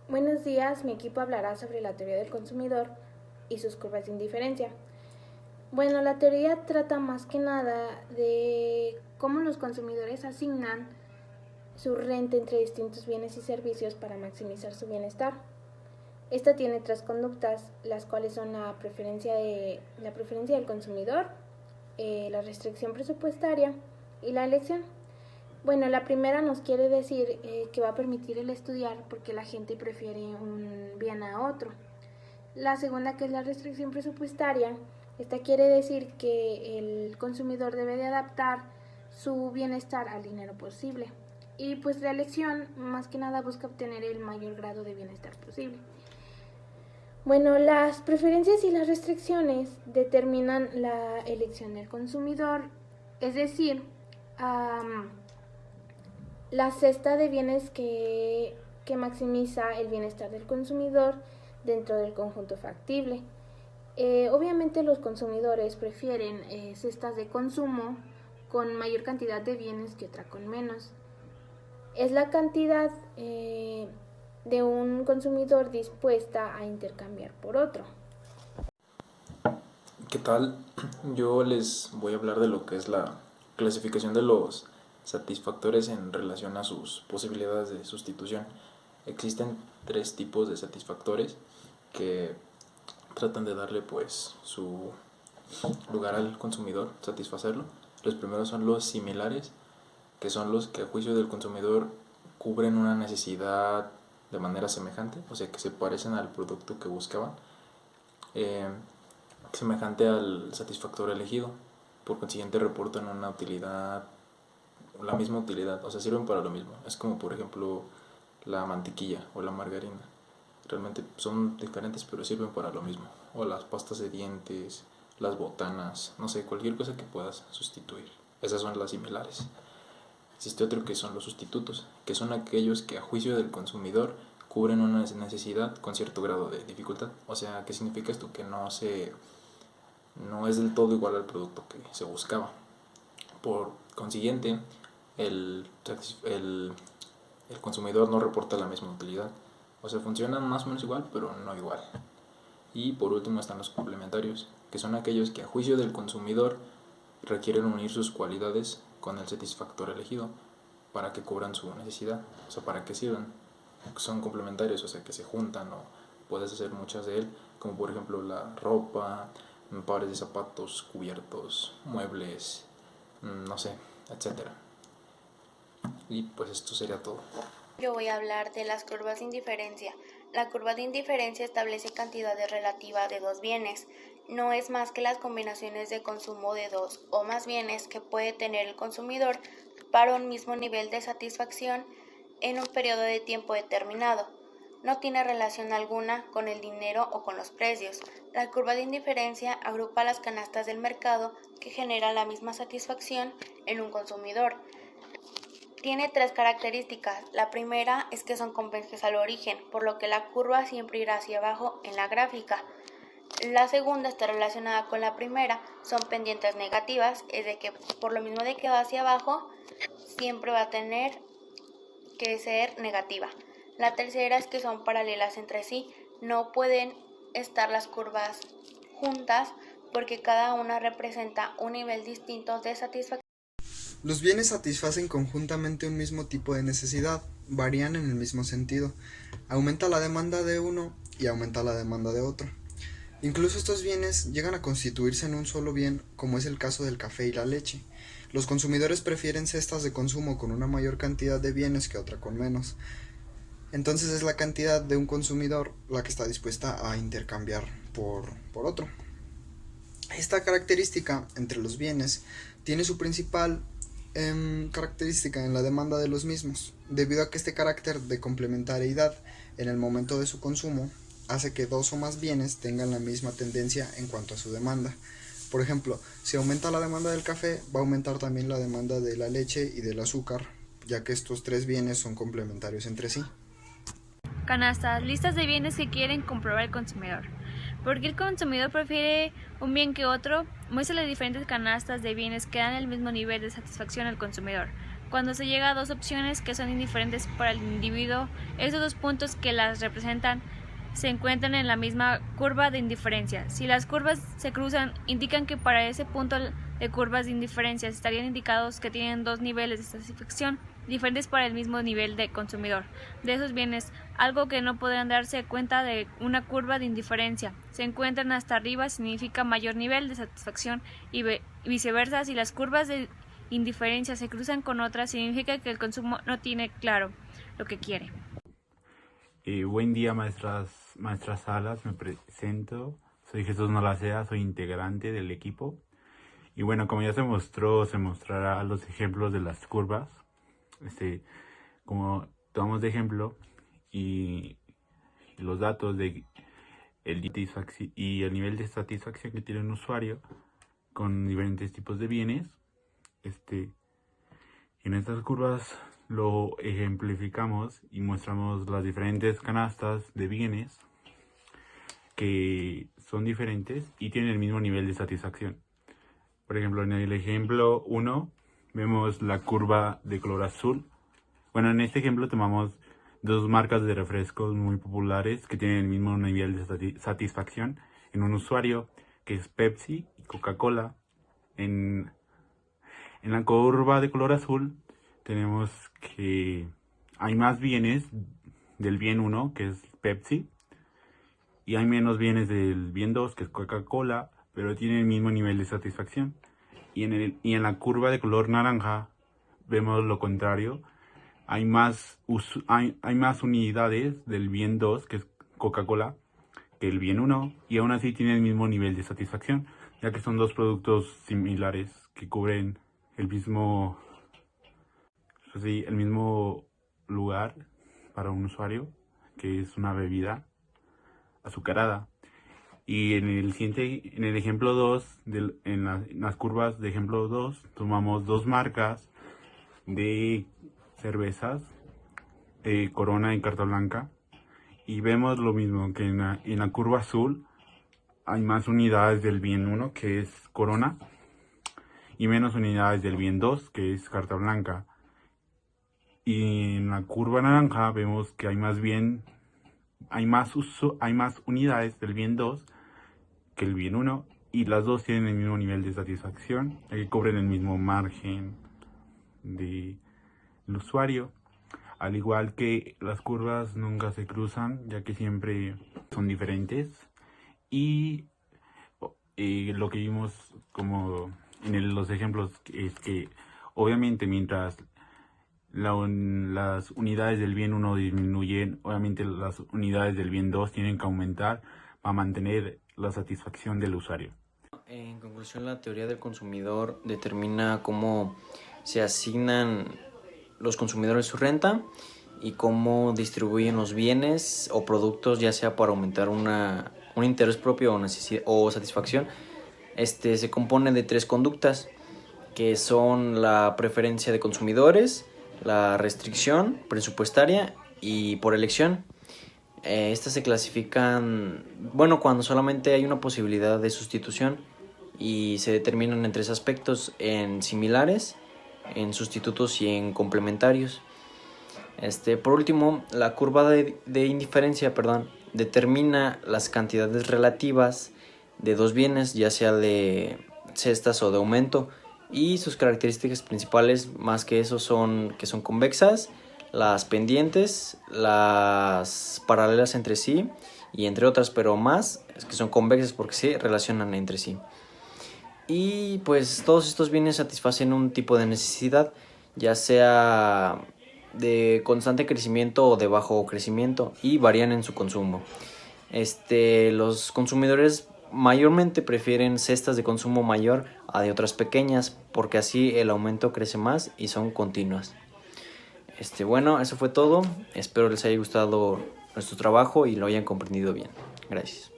Buenos días, mi equipo hablará sobre la teoría del consumidor y sus curvas de indiferencia. Bueno, la teoría trata más que nada de cómo los consumidores asignan su renta entre distintos bienes y servicios para maximizar su bienestar. Esta tiene tres conductas, las cuales son la preferencia del consumidor, la restricción presupuestaria y la elección. Bueno, la primera nos quiere decir que va a permitir el estudiar porque la gente prefiere un bien a otro. La segunda, que es la restricción presupuestaria, esta quiere decir que el consumidor debe de adaptar su bienestar al dinero posible. Y pues la elección más que nada busca obtener el mayor grado de bienestar posible. Bueno, las preferencias y las restricciones determinan la elección del consumidor, es decir, la cesta de bienes que maximiza el bienestar del consumidor dentro del conjunto factible. Obviamente los consumidores prefieren cestas de consumo con mayor cantidad de bienes que otra con menos. Es la cantidad de un consumidor dispuesta a intercambiar por otro. ¿Qué tal? Yo les voy a hablar de lo que es la clasificación de los satisfactores en relación a sus posibilidades de sustitución. Existen tres tipos de satisfactores que tratan de darle pues su lugar al consumidor, satisfacerlo. Los primeros son los similares, que son los que a juicio del consumidor cubren una necesidad de manera semejante, o sea que se parecen al producto que buscaban. Semejante al satisfactor elegido, por consiguiente reportan una utilidad, la misma utilidad, o sea, sirven para lo mismo. Es como por ejemplo la mantequilla o la margarina, realmente son diferentes pero sirven para lo mismo, o las pastas de dientes, las botanas, no sé, cualquier cosa que puedas sustituir. Esas son las similares. Existe otro que son los sustitutos, que son aquellos que a juicio del consumidor cubren una necesidad con cierto grado de dificultad. O sea, ¿qué significa esto? Que no es del todo igual al producto que se buscaba. Por consiguiente, el consumidor no reporta la misma utilidad. O sea, funcionan más o menos igual, pero no igual. Y por último están los complementarios, que son aquellos que a juicio del consumidor requieren unir sus cualidades con el satisfactor elegido para que cubran su necesidad, o sea, para que sirvan. Son complementarios, o sea, que se juntan o puedes hacer muchas de él, como por ejemplo la ropa, pares de zapatos, cubiertos, muebles, no sé, etcétera. Y pues esto sería todo. Yo voy a hablar de las curvas de indiferencia. La curva de indiferencia establece cantidades relativas de dos bienes. No es más que las combinaciones de consumo de dos o más bienes que puede tener el consumidor para un mismo nivel de satisfacción en un periodo de tiempo determinado. No tiene relación alguna con el dinero o con los precios. La curva de indiferencia agrupa las canastas del mercado que generan la misma satisfacción en un consumidor. Tiene tres características. La primera es que son converges al origen, por lo que la curva siempre irá hacia abajo en la gráfica. La segunda está relacionada con la primera, son pendientes negativas, es de que por lo mismo de que va hacia abajo, siempre va a tener que ser negativa. La tercera es que son paralelas entre sí, no pueden estar las curvas juntas porque cada una representa un nivel distinto de satisfacción. Los bienes satisfacen conjuntamente un mismo tipo de necesidad, varían en el mismo sentido. Aumenta la demanda de uno y aumenta la demanda de otro. Incluso estos bienes llegan a constituirse en un solo bien, como es el caso del café y la leche. Los consumidores prefieren cestas de consumo con una mayor cantidad de bienes que otra con menos. Entonces es la cantidad de un consumidor la que está dispuesta a intercambiar por otro. Esta característica entre los bienes tiene su principal característica en la demanda de los mismos, debido a que este carácter de complementariedad en el momento de su consumo hace que dos o más bienes tengan la misma tendencia en cuanto a su demanda. Por ejemplo, si aumenta la demanda del café, va a aumentar también la demanda de la leche y del azúcar, ya que estos tres bienes son complementarios entre sí. Canastas, listas de bienes que quieren comprobar el consumidor. ¿Por qué el consumidor prefiere un bien que otro? Muestra las diferentes canastas de bienes que dan el mismo nivel de satisfacción al consumidor. Cuando se llega a dos opciones que son indiferentes para el individuo, esos dos puntos que las representan se encuentran en la misma curva de indiferencia. Si las curvas se cruzan, indican que para ese punto de curvas de indiferencia estarían indicados que tienen dos niveles de satisfacción diferentes para el mismo nivel de consumidor de esos bienes, algo que no podrán darse cuenta de una curva de indiferencia. Se encuentran hasta arriba significa mayor nivel de satisfacción y viceversa. Si las curvas de indiferencia se cruzan con otras, significa que el consumo no tiene claro lo que quiere. Buen día, maestras Salas, me presento. Soy Jesús Nolacea, soy integrante del equipo. Y bueno, como ya se mostrará los ejemplos de las curvas. Como tomamos de ejemplo y los datos de el nivel de satisfacción que tiene un usuario con diferentes tipos de bienes. En estas curvas lo ejemplificamos y mostramos las diferentes canastas de bienes que son diferentes y tienen el mismo nivel de satisfacción. Por ejemplo, en el ejemplo 1 vemos la curva de color azul. Bueno, en este ejemplo tomamos dos marcas de refrescos muy populares que tienen el mismo nivel de satisfacción en un usuario, que es Pepsi y Coca-Cola. En la curva de color azul tenemos que hay más bienes del bien 1, que es Pepsi, y hay menos bienes del bien 2, que es Coca-Cola, pero tienen el mismo nivel de satisfacción. Y en la curva de color naranja vemos lo contrario. Hay más unidades del bien 2, que es Coca-Cola, que el bien 1, y aún así tienen el mismo nivel de satisfacción, ya que son dos productos similares que cubren el mismo lugar para un usuario, que es una bebida azucarada. Y en el ejemplo 2, en las curvas de ejemplo 2, tomamos dos marcas de cervezas, Corona y Carta Blanca, y vemos lo mismo, que en la curva azul hay más unidades del bien 1, que es Corona, y menos unidades del bien 2, que es Carta Blanca. Y en la curva naranja vemos que hay más unidades del bien 2 que el bien 1, y las dos tienen el mismo nivel de satisfacción, ya que cubren el mismo margen del usuario. Al igual que las curvas nunca se cruzan, ya que siempre son diferentes. Y lo que vimos como en los ejemplos es que obviamente mientras las unidades del bien 1 disminuyen, obviamente las unidades del bien 2 tienen que aumentar para mantener la satisfacción del usuario. En conclusión, la teoría del consumidor determina cómo se asignan los consumidores su renta y cómo distribuyen los bienes o productos, ya sea para aumentar un interés propio o satisfacción. Se compone de tres conductas, que son la preferencia de consumidores, la restricción presupuestaria y por elección. Estas se clasifican, cuando solamente hay una posibilidad de sustitución, y se determinan en tres aspectos: en similares, en sustitutos y en complementarios. Por último, la curva de indiferencia, determina las cantidades relativas de dos bienes, ya sea de cestas o de aumento, y sus características principales, más que eso, son que son convexas, las pendientes, las paralelas entre sí, y entre otras, pero más es que son convexas porque se relacionan entre sí. Y pues todos estos bienes satisfacen un tipo de necesidad, ya sea de constante crecimiento o de bajo crecimiento, y varían en su consumo. Los consumidores mayormente prefieren cestas de consumo mayor a de otras pequeñas, porque así el aumento crece más y son continuas. Eso fue todo. Espero les haya gustado nuestro trabajo y lo hayan comprendido bien. Gracias.